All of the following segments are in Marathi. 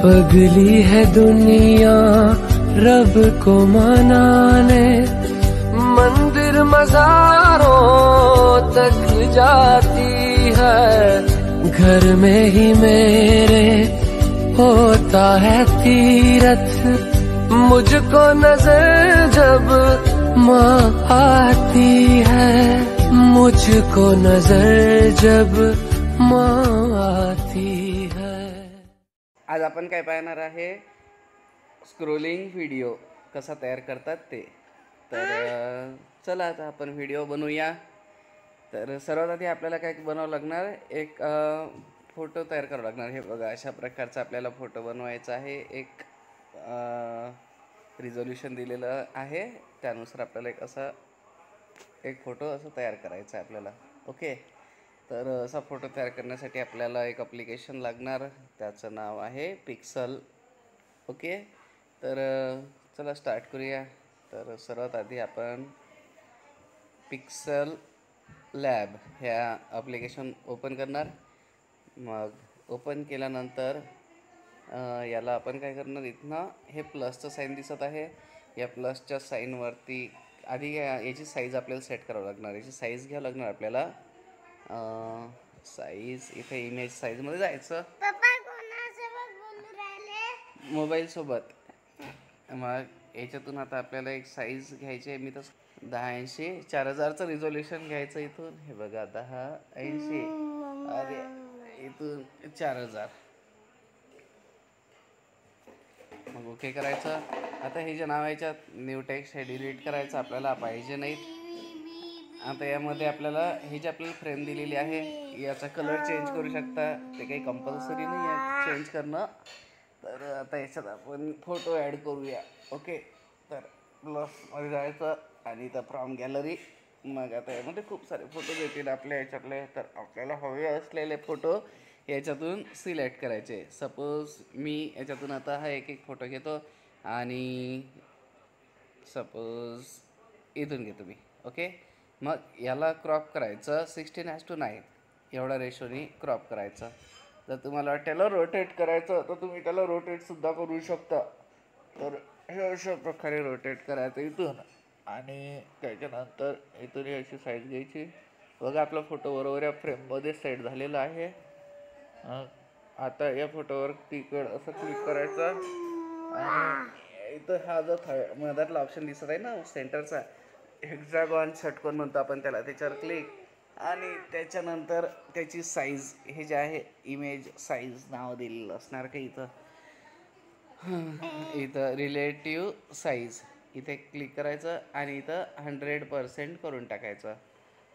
पगली है दुनिया रब को मनाने, मंदिर मज़ारों तक जाती है। घर में ही मेरे होता है तीरथ, मुझको नजर जब माँ आती है, मुझको नजर जब माँ आती है। आज आपण काय पाहणार आहे, स्क्रोलिंग व्हिडिओ कसा तयार करतात ते। तर चला आता आपण व्हिडिओ बनवूया। तर सर्वात आधी आपल्याला काय बनावं लागणार, एक फोटो तयार करावा लागणार। हे बघा, अशा प्रकारचा आपल्याला फोटो बनवायचा आहे। एक रिझोल्यूशन दिलेलं आहे, त्यानुसार आपल्याला एक फोटो असं तयार करायचा आहे आपल्याला। ओके, तर असा फोटो तयार करण्यासाठी आपल्याला एक ॲप्लिकेशन लागणार, त्याचं नाव आहे पिक्सल। ओके, तर चला स्टार्ट करूया। तर सर्वात आधी आपण पिक्सल लॅब ह्या ॲप्लिकेशन ओपन करणार। मग ओपन केल्यानंतर याला आपण काय करणार, इथनं हे प्लसचं साईन दिसत आहे, या प्लसच्या साईनवरती आधी याची साईज आपल्याला सेट करावं लागणार। याची साईज घ्यावं लागणार आपल्याला। साईज इथे इमेज साईजमध्ये जायचं, मोबाईल सोबत। मग याच्यातून आता आपल्याला एक साईज घ्यायची आहे। मी तर 1080 4000चं रिझोल्यूशन घ्यायचं इथून। हे बघा 1080, अरे इथून 4000। मग ओके करायचं। आता हे जे नाव आहे याच्यात न्यू टेक्स्ट, हे डिलीट करायचं, आपल्याला पाहिजे नाहीत। आता यामध्ये आपल्याला हे जे आपल्याला फ्रेम दिलेली आहे, याचा कलर चेंज करू शकता, ते काही कंपल्सरी नाही आहे चेंज करणं। तर आता याच्यात आपण फोटो ॲड करूया। ओके, तर प्लसमध्ये जायचं आणि इथं फ्रॉम गॅलरी। मग आता यामध्ये खूप सारे फोटो येतील आपल्या याच्यातले, तर आपल्याला हवे असलेले फोटो याच्यातून सिलेक्ट करायचे। सपोज मी याच्यातून आता हा एक फोटो घेतो आणि सपोज इथून घेतो मी। ओके, मग याला क्रॉप करायचं 16:9 एवढा रेशोनी क्रॉप करायचं। जर तुम्हाला वाटतं त्याला रोटेट करायचं तर तुम्ही त्याला रोटेटसुद्धा करू शकता। तर हे अशा प्रकारे रोटेट करायचं इथून, आणि त्याच्यानंतर इथून अशी साईज घ्यायची। बघा, आपला फोटो बरोबर या फ्रेममध्ये सेट झालेला आहे। आता या फोटोवर तिकड असं क्लिक करायचं आणि इथं हा जो मधातला ऑप्शन दिसत आहे ना सेंटरचा, हेक्सागॉन षटकोन म्हणतो आपण त्याला, त्याच्यावर क्लिक, आणि त्याच्यानंतर त्याची साईज हे जे आहे इमेज साईज नाव दिलेलं असणार का इथं, इथं रिलेटिव्ह साईज इथे क्लिक करायचं आणि इथं 100% करून टाकायचं।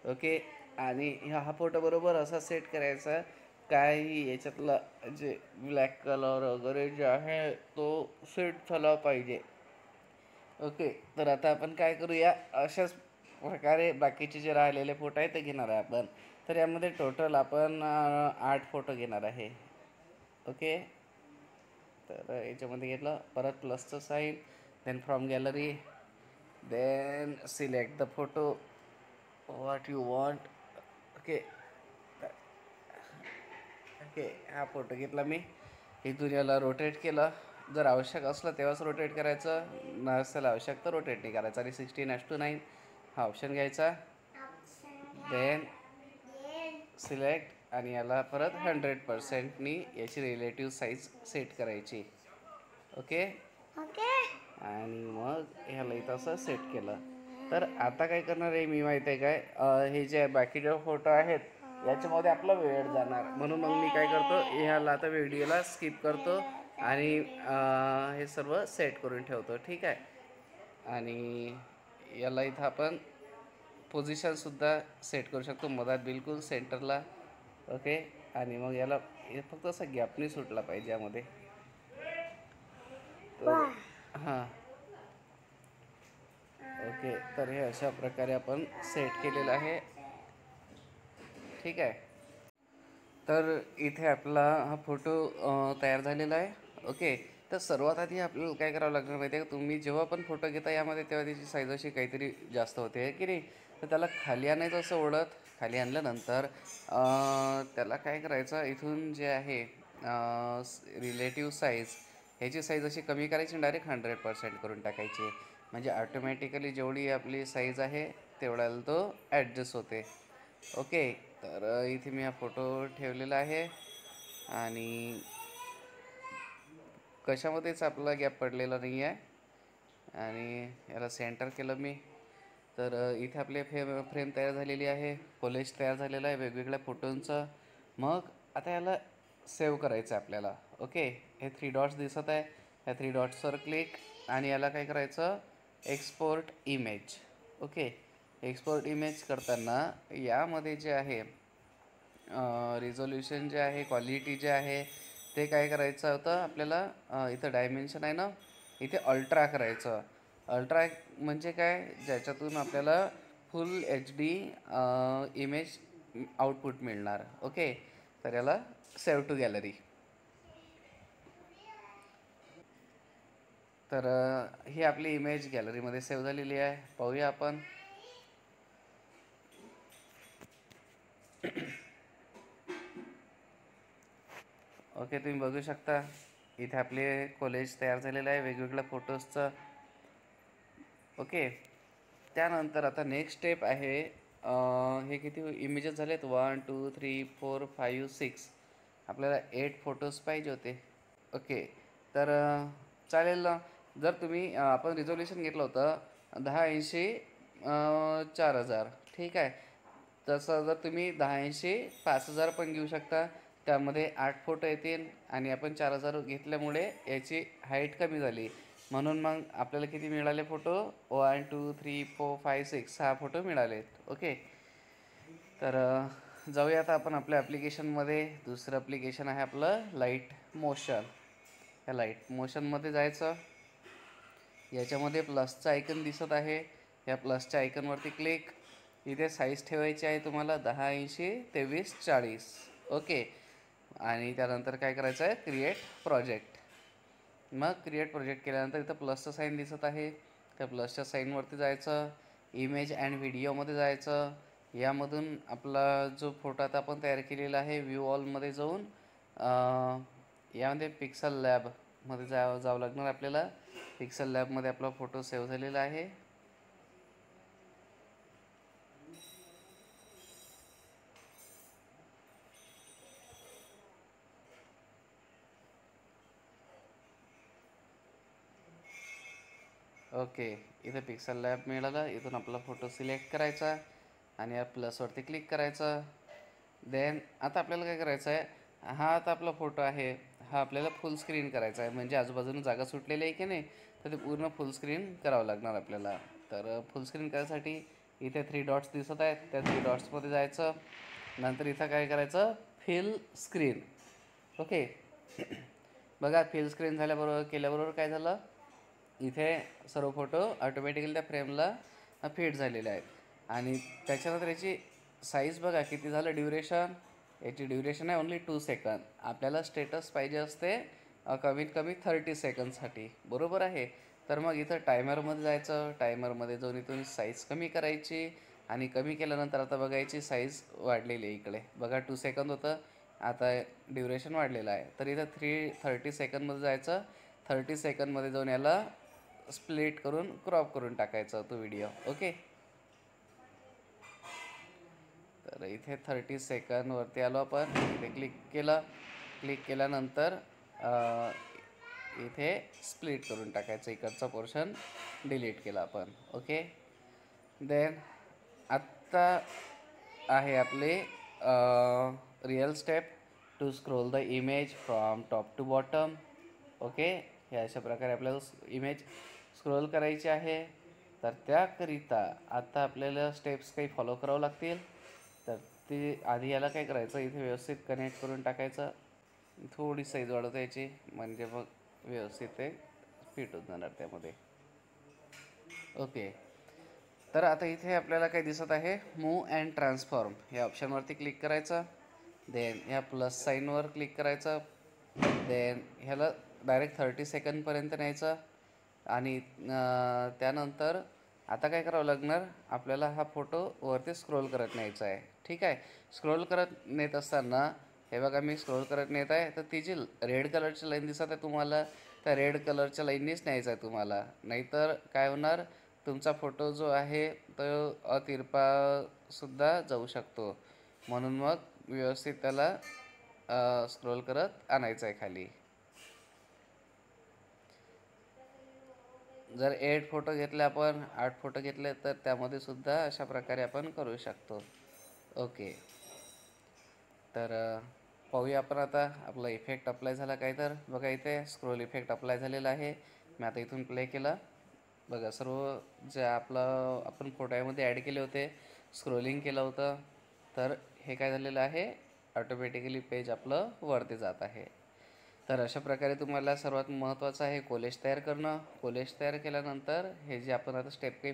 ओके, आणि हा फोटो बरोबर असा सेट करायचा, काही याच्यातला जे ब्लॅक कलर वगैरे जे आहे तो सेट झाला पाहिजे। ओके, तर आता आपण काय करूया, अशाच प्रकारे बाकीचे जे राहिलेले फोटो आहेत ते घेणार आहे आपण। तर यामध्ये टोटल आपण 8 फोटो घेणार आहे। ओके, तर याच्यामध्ये घेतलं, परत प्लसचं sign, then from gallery, then select the photo what you want. Okay okay, हा फोटो घेतला मी, इथून याला रोटेट केलं। जर आवश्यक असलं तेव्हाच रोटेट करायचं, नसेल आवश्यक तर रोटेट नाही करायचं। आणि 16:9 हा ऑप्शन घ्यायचा, देन सिलेक्ट, आणि याला परत 100%नी याची रिलेटिव्ह साईज सेट करायची। ओके, आणि मग ह्याला इथं असं सेट केलं। तर आता काय करणार आहे मी माहीत आहे काय, हे जे बाकीचे फोटो आहेत याच्यामध्ये आपला वेळ जाणार, म्हणून मग मी काय करतो, ह्याला आता व्हिडिओला स्किप करतो आणि हे सर्व सेट करून ठेवतो। ठीक आहे, आणि याला इथं आपण पोझिशनसुद्धा सेट करू शकतो, मधात बिलकुल सेंटरला। ओके, आणि मग याला फक्त असं गॅपनी सुटला पाहिजे यामध्ये। हां, ओके, तर हे अशा प्रकारे आपण सेट केलेलं आहे। ठीक आहे, तर इथे आपला हा फोटो तयार झालेला आहे। ओके, तर सर्वात आधी आपल्याला काय करावं लागणार माहिती आहे का, तुम्ही जेव्हा पण फोटो घेता यामध्ये तेव्हा त्याची साईज अशी काहीतरी जास्त होते आहे की नाही, तर त्याला खाली आणायचं असं ओढत, खाली आणल्यानंतर त्याला काय करायचं, इथून जे आहे रिलेटिव्ह साईज, ह्याची साईज अशी कमी करायची आणि डायरेक्ट 100% करून टाकायची. म्हणजे ऑटोमॅटिकली जेवढी आपली साईज आहे तेवढ्याला तो ॲडजस्ट होते. ओके, तर इथे मी हा फोटो ठेवलेला आहे आणि कशामध्येच आपला गॅप पडलेला नाही आहे. आणि याला सेंटर केलं मी. तर इथे आपले फ्रेम तयार झालेली आहे, कॉलेज तयार झालेलं आहे वेगवेगळ्या फोटोंचं. मग आता याला सेव्ह करायचं आहे आपल्याला. ओके, हे 3 डॉट्स दिसत आहे, ह्या 3 डॉट्सवर क्लिक आणि याला काय करायचं, export image. Okay, export image करताना यामध्ये जे आहे रिझोल्युशन जे आहे, क्वालिटी जे आहे, ते काय करायचं होतं आपल्याला. इथं डायमेन्शन आहे ना, इथे अल्ट्रा करायचं. अल्ट्रा म्हणजे काय, ज्याच्यातून आपल्याला फुल HD इमेज आउटपुट मिळणार. ओके, तर याला सेव्ह टू गॅलरी. तर ही आपली इमेज गॅलरीमध्ये सेव्ह झालेली आहे. पाहूया आपण. ओके, तुम्ही बघू शकता इथे आपले कॉलेज तयार झालेलं आहे वेगवेगळ्या फोटोजचं. ओके, त्यानंतर आता नेक्स्ट स्टेप आहे, हे किती इमेजेस झालेत, 1 2 3 4 5 6, आपल्याला 8 फोटोज पाहिजे होते. ओके, तर चालेल ना. जर तुम्ही आपण रिझोल्युशन घेतलं होतं 1080 4000, ठीक आहे. तसं जर तुम्ही 1080 5000 पण घेऊ शकता, त्यामध्ये 8 फोटो येतील. आणि आपण 4000 घेतल्यामुळे याची हाईट कमी झाली, म्हणून मग आपल्याला किती मिळाले फोटो, 1 2 3 4 5 6, 6 फोटो मिळालेत. ओके, तर जाऊया आता आपण आपल्या ॲप्लिकेशनमध्ये. दुसरं ॲप्लिकेशन आहे आपलं लाईट मोशन. या लाईट मोशनमध्ये जायचं. याच्यामध्ये प्लसचा आयकन दिसत आहे, या प्लसच्या आयकनवरती क्लिक. इथे साईज ठेवायची आहे तुम्हाला 1080 23 40. ओके, आणि त्यानंतर काय करायचं आहे, क्रिएट प्रोजेक्ट. मग क्रिएट प्रोजेक्ट केल्यानंतर इथं प्लसचं साईन दिसत आहे, त्या प्लसच्या साईनवरती जायचं. इमेज अँड व्हिडिओमध्ये जायचं. यामधून आपला जो फोटो आता आपण तयार केलेला आहे, व्ह्यू ऑलमध्ये जाऊन यामध्ये पिक्सल लॅबमध्ये जावं लागणार आपल्याला. पिक्सल लॅबमध्ये आपला फोटो सेव्ह झालेला आहे. ओके, इथं पिक्सल लॅब मिळालं. इथून आपला फोटो सिलेक्ट करायचा आणि या प्लसवरती क्लिक करायचं. देन आता आपल्याला काय करायचं आहे, हा आता आपला फोटो आहे, हा आपल्याला फुल स्क्रीन करायचा आहे. म्हणजे आजूबाजूला जागा सुटलेली आहे की नाही, तर ते पूर्ण फुल स्क्रीन करावं लागणार आपल्याला. तर फुल स्क्रीन करायसाठी इथे 3 डॉट्स दिसत आहेत, त्या 3 डॉट्समध्ये जायचं. नंतर इथं काय करायचं, फिल स्क्रीन. ओके, बघा फिल स्क्रीन झाल्याबरोबर केल्याबरोबर काय झालं, इथे सर्व फोटो ऑटोमॅटिकली त्या फ्रेमला फिट झालेले आहेत. आणि त्याच्यानंतर याची साईज बघा किती झालं, ड्युरेशन. याची ड्युरेशन आहे ओन्ली 2 सेकंद. आपल्याला स्टेटस पाहिजे असते कमीत कमी 30 सेकंदसाठी, बरोबर आहे. तर मग इथं टायमरमध्ये जायचं. टायमरमध्ये जाऊन इथून साईज कमी करायची आणि कमी केल्यानंतर आता बघायची साईज वाढलेली आहे. इकडे बघा 2 सेकंद होतं, आता ड्युरेशन वाढलेलं आहे. तर इथं 30 सेकंदमध्ये जायचं. 30 सेकंदमध्ये जाऊन याला स्प्लिट करून क्रॉप करून टाकायचा तो व्हिडिओ. ओके, तर इथे 30 सेकंदवरती आलो आपण. इथे क्लिक केलं. क्लिक केल्यानंतर इथे स्प्लिट करून टाकायचं, इकडचा पोर्शन डिलीट केला आपण. ओके, देन आत्ता आहे आपले real step to scroll the image from top to bottom. Okay, हे अशा प्रकारे आपल्याला इमेज स्क्रोल करायची आहे. तर त्याकरिता आता आपल्याला स्टेप्स काही फॉलो करावं लागतील. तर ते आधी याला काय करायचं, इथे व्यवस्थित कनेक्ट करून टाकायचं. थोडी साईज वाढवता याची, म्हणजे मग व्यवस्थित ते फिट होत जाणार त्यामध्ये. ओके, तर आता इथे आपल्याला काय दिसत आहे, मूव्ह अँड ट्रान्सफॉर्म या ऑप्शनवरती क्लिक करायचं. देन ह्या प्लस साईनवर क्लिक करायचं. देन ह्याला डायरेक्ट 30 सेकंदपर्यंत न्यायचं. आणि त्यानंतर आता काय करावं लागणार, आपल्याला हा फोटो वरती स्क्रोल करत न्यायचा आहे. ठीक आहे, स्क्रोल करत नेत असताना हे बघा मी स्क्रोल करत नेत आहे, तर ती जी रेड कलरची लाईन दिसत आहे तुम्हाला, त्या रेड कलरच्या लाईननीच न्यायचं आहे तुम्हाला. नाहीतर काय होणार, तुमचा फोटो जो आहे तो अतिरपासुद्धा जाऊ शकतो. म्हणून मग व्यवस्थित त्याला स्क्रोल करत आणायचं आहे खाली. जर 8 फोटो घेतले, आपण 8 फोटो घेतले, तर त्यामध्ये सुद्धा अशा प्रकारे आपण करू शकतो. ओके, तर पाहूया आपण आता आपला इफेक्ट अप्लाय झाला काय. तर बघा इथे स्क्रोल इफेक्ट अप्लाय झालेला आहे. मी आता इथून प्ले केला. बघा सर्व जे आपण फोटोमध्ये ॲड केले होते, स्क्रोलिंग केलं होतं, तर हे काय झालेलं आहे, ऑटोमॅटिकली पेज आपलं वरती जात आहे. तर अशा प्रकारे तुम्हाला सर्वात महत्त्वाचं आहे कोलेज तयार करणं. कोलेज तयार केल्यानंतर हे जे आपण आता स्टेप काही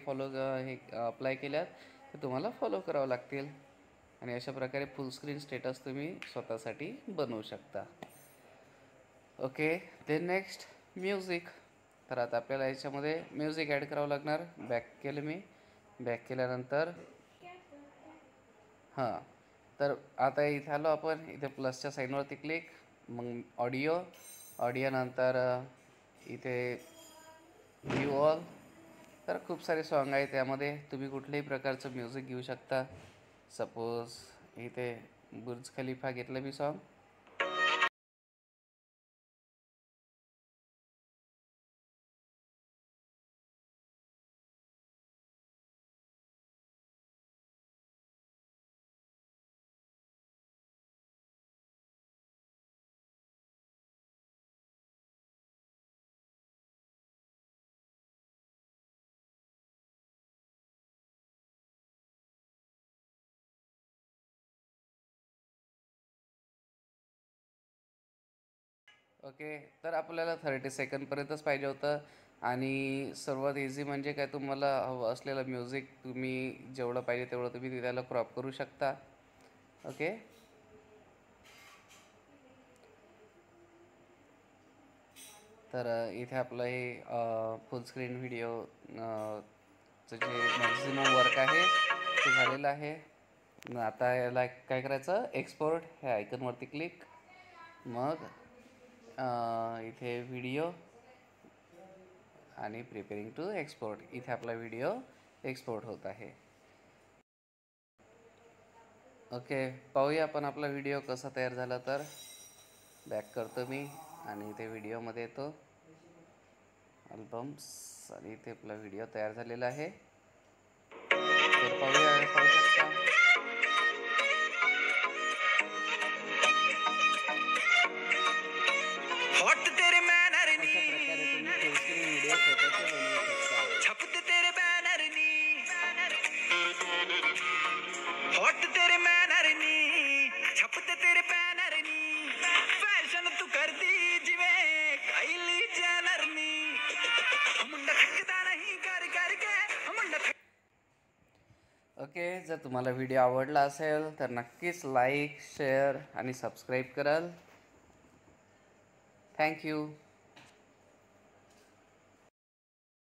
हे अप्लाय केल्यात, ते तुम्हाला फॉलो करावं लागतील. आणि अशा प्रकारे फुल स्क्रीन स्टेटस तुम्ही स्वतःसाठी बनवू शकता. Okay, then next music. तर आता आपल्याला याच्यामध्ये म्युझिक ॲड करावं लागणार. बॅक केलं मी. बॅक केल्यानंतर हां, तर आता इथे आलो आपण. इथे प्लसच्या साईनवरती क्लिक, मग ऑडिओ नंतर इथे व्ह्यू ऑल. तर खूप सारे सॉन्ग आहेत त्यामध्ये, तुम्ही कुठल्याही प्रकारचं म्युझिक घेऊ शकता. सपोज इथे बुर्ज खलिफा घेतलं मी सॉन्ग. ओके, तर आपल्याला 30 सेकंडपर्यंतच पाहिजे होतं. आणि सर्वात इझी म्हणजे काय, तुम्हाला हवं असलेलं म्युझिक तुम्ही जेवढं पाहिजे तेवढं तुम्ही त्याला क्रॉप करू शकता. ओके, तर इथे आपलं हे फुल स्क्रीन व्हिडिओ चं जे मॅक्झिमम वर्क आहे ते झालेलं आहे. आता याला काय करायचं, एक्सपोर्ट ह्या आयकनवरती क्लिक, मग इथे व्हिडिओ आणि प्रिपेरिंग टू एक्सपोर्ट. इथे आपला व्हिडिओ एक्सपोर्ट होत आहे. ओके, पाहूया आपण आपला व्हिडिओ कसा तयार झाला. तर बॅक करतो मी आणि इथे व्हिडिओमध्ये येतो, अल्बम्स, आणि इथे आपला व्हिडिओ तयार झालेला आहे. तर पाहू शकता. अशा प्रकारे तुम्ही फुल स्क्रीन व्हिडिओ स्वतःचे बनवू शकता. ओके, जर तुम्हाला व्हिडिओ आवडला असेल तर नक्कीच लाईक, शेअर आणि सबस्क्राईब कराल. थँक्यू.